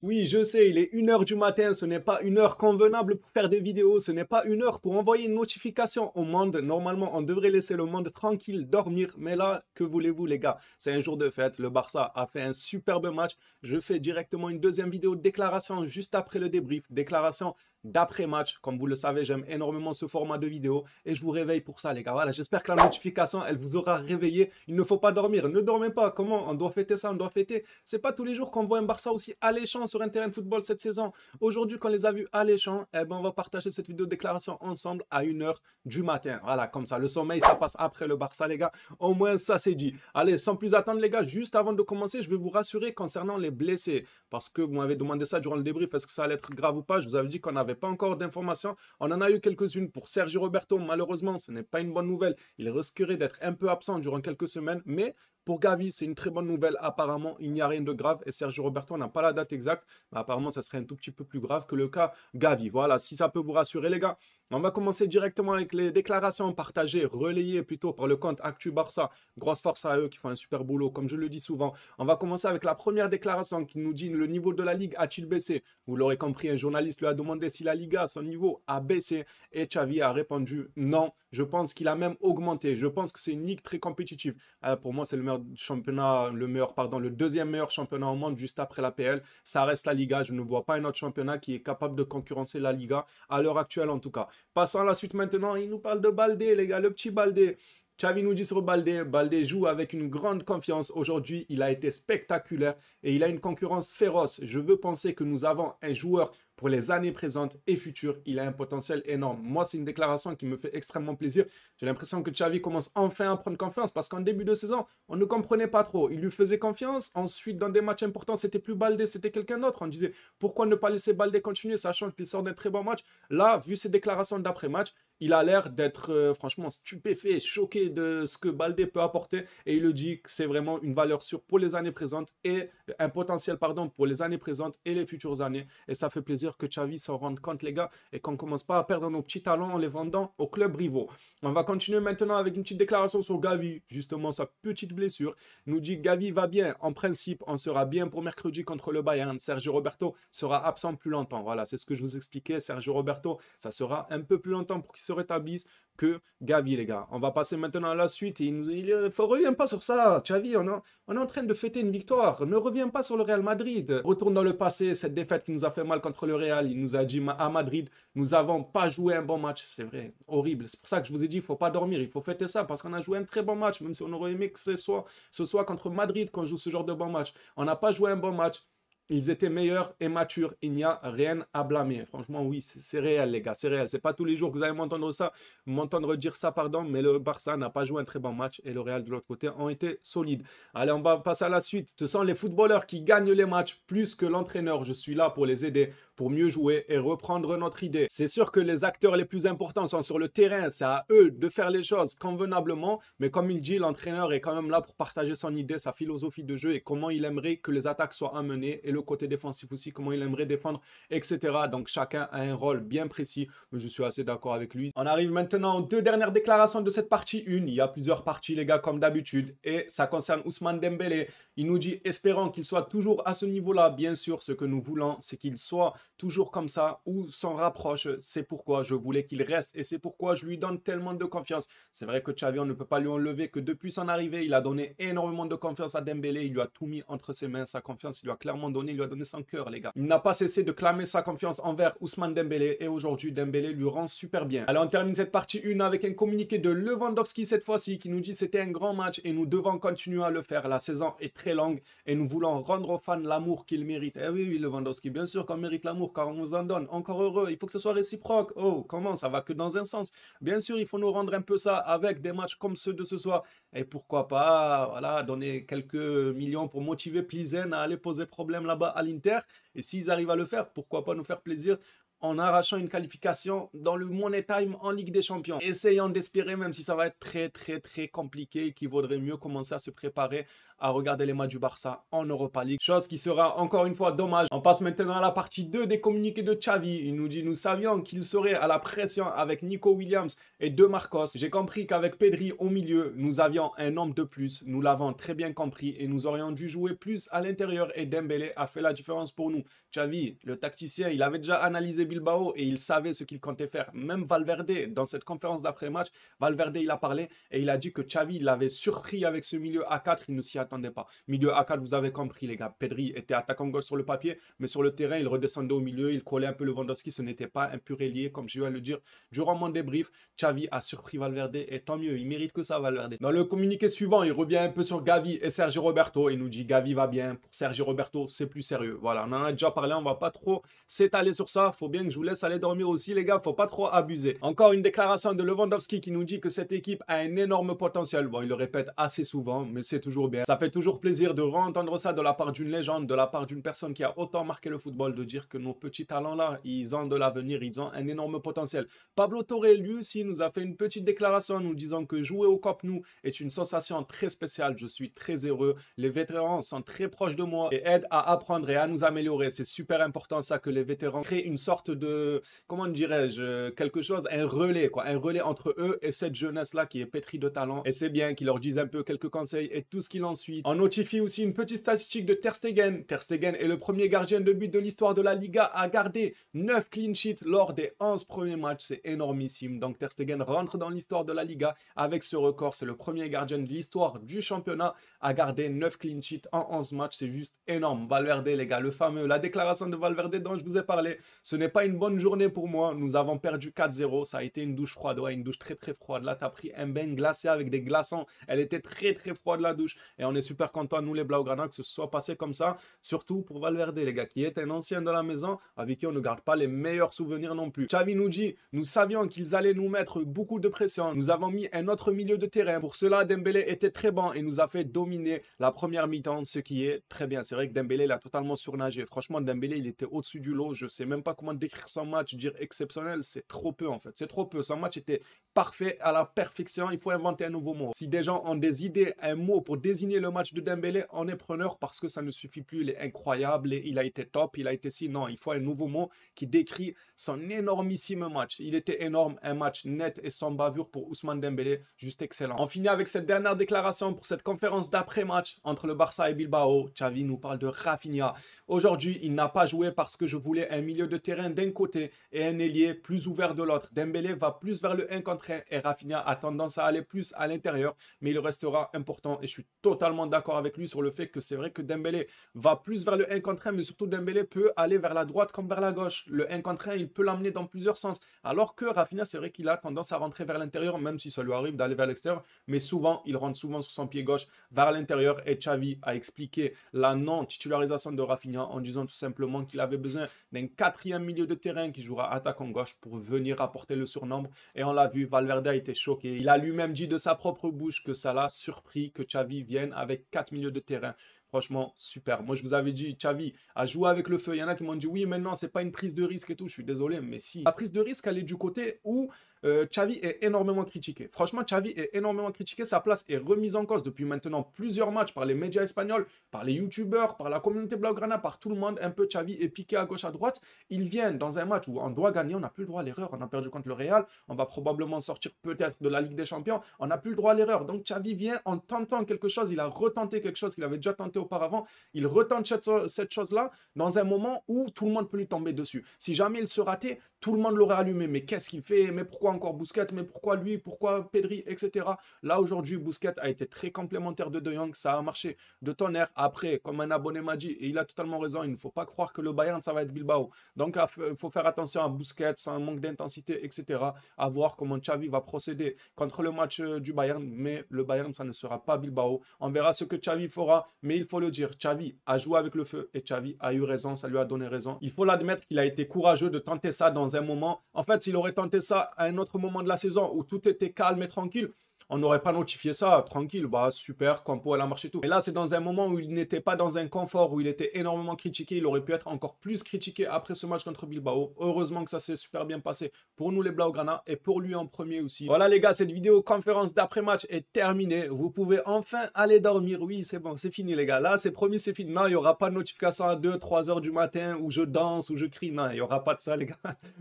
Oui, je sais, il est 1 heure du matin, ce n'est pas une heure convenable pour faire des vidéos, ce n'est pas une heure pour envoyer une notification au monde. Normalement, on devrait laisser le monde tranquille, dormir, mais là, que voulez-vous les gars? C'est un jour de fête, le Barça a fait un superbe match. Je fais directement une deuxième vidéo de déclaration juste après le débrief, déclaration d'après-match. Comme vous le savez, j'aime énormément ce format de vidéo et je vous réveille pour ça les gars. Voilà, j'espère que la notification, elle vous aura réveillé. Il ne faut pas dormir, ne dormez pas. Comment? On doit fêter ça, on doit fêter. C'est pas tous les jours qu'on voit un Barça aussi alléchant sur un terrain de football cette saison. Aujourd'hui, quand on les a vus alléchants, eh ben, on va partager cette vidéo de déclaration ensemble à 1 heure du matin. Voilà, comme ça. Le sommeil, ça passe après le Barça, les gars. Au moins, ça c'est dit. Allez, sans plus attendre, les gars, juste avant de commencer, je vais vous rassurer concernant les blessés. Parce que vous m'avez demandé ça durant le débrief, est-ce que ça allait être grave ou pas? Je vous avais dit qu'on n'avait pas encore d'informations. On en a eu quelques-unes pour Sergio Roberto. Malheureusement, ce n'est pas une bonne nouvelle. Il risquerait d'être un peu absent durant quelques semaines, mais pour Gavi, c'est une très bonne nouvelle. Apparemment, il n'y a rien de grave et Sergio Roberto n'a pas la date exacte. Mais apparemment, ça serait un tout petit peu plus grave que le cas Gavi. Voilà, si ça peut vous rassurer, les gars. On va commencer directement avec les déclarations partagées, relayées plutôt par le compte Actu Barça. Grosse force à eux qui font un super boulot, comme je le dis souvent. On va commencer avec la première déclaration qui nous dit le niveau de la Ligue a-t-il baissé? Vous l'aurez compris, un journaliste lui a demandé si la Liga, son niveau a baissé et Xavi a répondu non. Je pense qu'il a même augmenté. Je pense que c'est une ligue très compétitive. Pour moi, c'est le meilleur championnat, le deuxième meilleur championnat au monde juste après la PL. Ça reste la Liga. Je ne vois pas un autre championnat qui est capable de concurrencer la Liga à l'heure actuelle en tout cas. Passons à la suite maintenant. Il nous parle de Baldé, les gars, le petit Baldé. Xavi nous dit sur Baldé, Baldé joue avec une grande confiance. Aujourd'hui, il a été spectaculaire et il a une concurrence féroce. Je veux penser que nous avons un joueur pour les années présentes et futures. Il a un potentiel énorme. Moi, c'est une déclaration qui me fait extrêmement plaisir. J'ai l'impression que Xavi commence enfin à prendre confiance parce qu'en début de saison, on ne comprenait pas trop. Il lui faisait confiance. Ensuite, dans des matchs importants, c'était plus Baldé, c'était quelqu'un d'autre. On disait, pourquoi ne pas laisser Baldé continuer, sachant qu'il sort d'un très bon match. Là, vu ses déclarations d'après-match, il a l'air d'être franchement stupéfait, choqué de ce que Baldé peut apporter et il le dit que c'est vraiment une valeur sûre pour les années présentes et un potentiel pardon pour les années présentes et les futures années et ça fait plaisir que Xavi s'en rende compte les gars et qu'on commence pas à perdre nos petits talents en les vendant au club rivaux. On va continuer maintenant avec une petite déclaration sur Gavi, justement sa petite blessure. Il nous dit Gavi va bien, en principe on sera bien pour mercredi contre le Bayern. Sergio Roberto sera absent plus longtemps. Voilà, c'est ce que je vous expliquais. Sergio Roberto, ça sera un peu plus longtemps pour qu'il se rétablisse que Gavi, les gars. On va passer maintenant à la suite. Il ne revient pas sur ça, Xavi. On est en train de fêter une victoire. Ne reviens pas sur le Real Madrid. Retourne dans le passé, cette défaite qui nous a fait mal contre le Real. Il nous a dit à Madrid, nous n'avons pas joué un bon match. C'est vrai, horrible. C'est pour ça que je vous ai dit, il ne faut pas dormir. Il faut fêter ça parce qu'on a joué un très bon match, même si on aurait aimé que ce soit contre Madrid qu'on joue ce genre de bon match. On n'a pas joué un bon match. Ils étaient meilleurs et matures. Il n'y a rien à blâmer. Franchement, oui, c'est réel, les gars. C'est réel. C'est pas tous les jours que vous allez m'entendre dire ça, pardon. Mais le Barça n'a pas joué un très bon match et le Real de l'autre côté ont été solides. Allez, on va passer à la suite. Ce sont les footballeurs qui gagnent les matchs plus que l'entraîneur. Je suis là pour les aider, pour mieux jouer et reprendre notre idée. C'est sûr que les acteurs les plus importants sont sur le terrain. C'est à eux de faire les choses convenablement. Mais comme il dit, l'entraîneur est quand même là pour partager son idée, sa philosophie de jeu et comment il aimerait que les attaques soient amenées et le côté défensif aussi, comment il aimerait défendre, etc. Donc chacun a un rôle bien précis. Je suis assez d'accord avec lui. On arrive maintenant aux deux dernières déclarations de cette partie 1. Il y a plusieurs parties, les gars, comme d'habitude. Et ça concerne Ousmane Dembélé. Il nous dit, espérons qu'il soit toujours à ce niveau-là. Bien sûr, ce que nous voulons, c'est qu'il soit toujours comme ça ou s'en rapproche. C'est pourquoi je voulais qu'il reste et c'est pourquoi je lui donne tellement de confiance. C'est vrai que Xavi, on ne peut pas lui enlever que depuis son arrivée, il a donné énormément de confiance à Dembélé. Il lui a tout mis entre ses mains, sa confiance. Il lui a clairement donné, il lui a donné son cœur, les gars. Il n'a pas cessé de clamer sa confiance envers Ousmane Dembélé et aujourd'hui, Dembélé lui rend super bien. Alors, on termine cette partie 1 avec un communiqué de Lewandowski cette fois-ci qui nous dit c'était un grand match et nous devons continuer à le faire. La saison est très longue et nous voulons rendre aux fans l'amour qu'ils méritent. Eh oui, oui, Lewandowski, bien sûr qu'on mérite l'amour car on nous en donne. Encore heureux, il faut que ce soit réciproque. Oh, comment? Ça va que dans un sens. Bien sûr, il faut nous rendre un peu ça avec des matchs comme ceux de ce soir. Et pourquoi pas, voilà, donner quelques millions pour motiver Plizen à aller poser problème là-bas à l'Inter. Et s'ils arrivent à le faire, pourquoi pas nous faire plaisir en arrachant une qualification dans le Money Time en Ligue des Champions. Essayons d'espérer, même si ça va être très très très compliqué, qu'il vaudrait mieux commencer à se préparer à regarder les matchs du Barça en Europa League. Chose qui sera encore une fois dommage. On passe maintenant à la partie 2 des communiqués de Xavi. Il nous dit: nous savions qu'il serait à la pression avec Nico Williams et De Marcos. J'ai compris qu'avec Pedri au milieu, nous avions un homme de plus. Nous l'avons très bien compris et nous aurions dû jouer plus à l'intérieur et Dembélé a fait la différence pour nous. Xavi, le tacticien, il avait déjà analysé Bilbao et il savait ce qu'il comptait faire. Même Valverde, dans cette conférence d'après-match, Valverde, il a parlé et il a dit que Xavi l'avait surpris avec ce milieu à 4, il ne s'y attendait pas. Milieu à 4, vous avez compris les gars, Pedri était attaquant gauche sur le papier, mais sur le terrain, il redescendait au milieu, il collait un peu Lewandowski, ce n'était pas un pur ailier, comme je vais le dire durant mon débrief. Xavi a surpris Valverde et tant mieux, il mérite que ça Valverde. Dans le communiqué suivant, il revient un peu sur Gavi et Sergi Roberto, il nous dit Gavi va bien, pour Sergi Roberto, c'est plus sérieux. Voilà, on en a déjà parlé, on va pas trop s'étaler sur ça, faut bien que je vous laisse aller dormir aussi les gars, faut pas trop abuser. Encore une déclaration de Lewandowski qui nous dit que cette équipe a un énorme potentiel. Bon, il le répète assez souvent, mais c'est toujours bien. Ça fait toujours plaisir de re-entendre ça de la part d'une légende, de la part d'une personne qui a autant marqué le football, de dire que nos petits talents-là, ils ont de l'avenir, ils ont un énorme potentiel. Pablo Torre, lui aussi, nous a fait une petite déclaration nous disant que jouer au Camp Nou est une sensation très spéciale. Je suis très heureux. Les vétérans sont très proches de moi et aident à apprendre et à nous améliorer. C'est super important ça, que les vétérans créent une sorte de, comment dirais-je, quelque chose, un relais, quoi, un relais entre eux et cette jeunesse-là qui est pétrie de talent. Et c'est bien qu'ils leur disent un peu quelques conseils et tout ce qui l'ensuit. On notifie aussi une petite statistique de Ter Stegen. Ter Stegen est le premier gardien de but de l'histoire de la Liga à garder 9 clean sheets lors des 11 premiers matchs. C'est énormissime. Donc Ter Stegen rentre dans l'histoire de la Liga avec ce record. C'est le premier gardien de l'histoire du championnat à garder 9 clean sheets en 11 matchs. C'est juste énorme. Valverde, les gars, le fameux, la déclaration de Valverde dont je vous ai parlé. Ce n'est pas une bonne journée pour moi. Nous avons perdu 4-0. Ça a été une douche froide. Ouais, une douche très très froide. Là, tu as pris un bain glacé avec des glaçons. Elle était très très froide la douche. Et on est super contents, nous les Blaugrana, que ce soit passé comme ça. Surtout pour Valverde, les gars, qui est un ancien de la maison avec qui on ne garde pas les meilleurs souvenirs non plus. Xavi nous dit: nous savions qu'ils allaient nous mettre beaucoup de pression. Nous avons mis un autre milieu de terrain. Pour cela, Dembélé était très bon et nous a fait dominer la première mi-temps, ce qui est très bien. C'est vrai que Dembélé l'a totalement surnagé. Franchement, Dembélé, il était au-dessus du lot. Je sais même pas comment décrire son match, dire exceptionnel, c'est trop peu en fait. C'est trop peu. Son match était parfait à la perfection. Il faut inventer un nouveau mot. Si des gens ont des idées, un mot pour désigner le match de Dembélé, on est preneur parce que ça ne suffit plus. Il est incroyable, il a été top, il a été si. Non, il faut un nouveau mot qui décrit son énormissime match. Il était énorme, un match net et sans bavure pour Ousmane Dembélé, juste excellent. On finit avec cette dernière déclaration pour cette conférence d'après-match entre le Barça et Bilbao. Xavi nous parle de Rafinha. Aujourd'hui, il n'a pas joué parce que je voulais un milieu de terrain d'un côté et un ailier plus ouvert de l'autre. Dembélé va plus vers le 1 contre 1 et Rafinha a tendance à aller plus à l'intérieur, mais il restera important et je suis totalement d'accord avec lui sur le fait que c'est vrai que Dembélé va plus vers le 1 contre 1, mais surtout Dembélé peut aller vers la droite comme vers la gauche. Le 1 contre 1, il peut l'amener dans plusieurs sens. Alors que Rafinha, c'est vrai qu'il a tendance à rentrer vers l'intérieur, même si ça lui arrive d'aller vers l'extérieur, mais souvent, il rentre souvent sur son pied gauche vers l'intérieur et Xavi a expliqué la non-titularisation de Rafinha en disant tout simplement qu'il avait besoin d'un quatrième milieu de terrain qui jouera attaquant gauche pour venir apporter le surnombre. Et on l'a vu, Valverde a été choqué. Il a lui-même dit de sa propre bouche que ça l'a surpris que Xavi vienne avec 4 milieux de terrain. Franchement, super. Moi, je vous avais dit, Xavi a joué avec le feu. Il y en a qui m'ont dit, oui, maintenant, c'est pas une prise de risque et tout. Je suis désolé, mais si. La prise de risque, elle est du côté où Xavi est énormément critiqué. Franchement, Xavi est énormément critiqué. Sa place est remise en cause depuis maintenant plusieurs matchs par les médias espagnols, par les youtubeurs, par la communauté blaugrana, par tout le monde. Un peu Xavi est piqué à gauche, à droite. Ils viennent dans un match où on doit gagner. On n'a plus le droit à l'erreur. On a perdu contre le Real. On va probablement sortir peut-être de la Ligue des Champions. On n'a plus le droit à l'erreur. Donc Xavi vient en tentant quelque chose. Il a retenté quelque chose qu'il avait déjà tenté auparavant. Il retente cette chose-là dans un moment où tout le monde peut lui tomber dessus. Si jamais il se ratait, tout le monde l'aurait allumé. Mais qu'est-ce qu'il fait? Mais pourquoi encore Busquets? Mais pourquoi lui? Pourquoi Pedri? Etc. Là, aujourd'hui, Busquets a été très complémentaire de De Jong. Ça a marché de tonnerre. Après, comme un abonné m'a dit, et il a totalement raison, il ne faut pas croire que le Bayern, ça va être Bilbao. Donc, il faut faire attention à Busquets, un manque d'intensité, etc. À voir comment Xavi va procéder contre le match du Bayern. Mais le Bayern, ça ne sera pas Bilbao. On verra ce que Xavi fera. Mais il faut le dire, Xavi a joué avec le feu et Xavi a eu raison, ça lui a donné raison. Il faut l'admettre qu'il a été courageux de tenter ça dans un moment. En fait, s'il aurait tenté ça à un autre moment de la saison où tout était calme et tranquille, On n'aurait pas notifié ça, tranquille, bah super, Campo elle a marché tout. Et là, c'est dans un moment où il n'était pas dans un confort, où il était énormément critiqué. Il aurait pu être encore plus critiqué après ce match contre Bilbao. Heureusement que ça s'est super bien passé pour nous les Blaugrana et pour lui en premier aussi. Voilà les gars, cette vidéo conférence d'après-match est terminée. Vous pouvez enfin aller dormir. Oui, c'est bon, c'est fini les gars. Là, c'est promis, c'est fini. Non, il n'y aura pas de notification à 2-3 heures du matin où je danse, où je crie. Non, il n'y aura pas de ça les gars.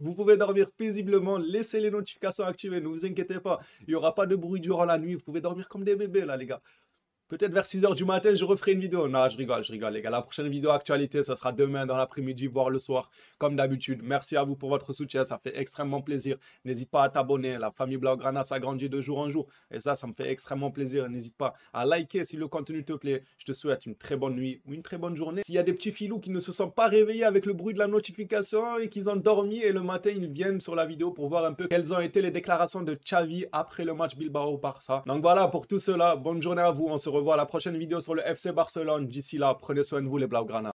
Vous pouvez dormir paisiblement. Laissez les notifications activées, ne vous inquiétez pas. Il n'y aura pas de bruit durant la nuit. Vous pouvez dormir comme des bébés là les gars. Peut-être vers 6 h du matin, je referai une vidéo. Non, je rigole, les gars. La prochaine vidéo actualité, ça sera demain dans l'après-midi, voire le soir, comme d'habitude. Merci à vous pour votre soutien, ça fait extrêmement plaisir. N'hésite pas à t'abonner. La famille Blaugrana s'agrandit de jour en jour. Et ça me fait extrêmement plaisir. N'hésite pas à liker si le contenu te plaît. Je te souhaite une très bonne nuit ou une très bonne journée. S'il y a des petits filous qui ne se sont pas réveillés avec le bruit de la notification et qu'ils ont dormi et le matin, ils viennent sur la vidéo pour voir un peu quelles ont été les déclarations de Xavi après le match Bilbao-Barça. Donc voilà, pour tout cela, bonne journée à vous. On se revoit à la prochaine vidéo sur le FC Barcelone. D'ici là, prenez soin de vous les Blaugrana.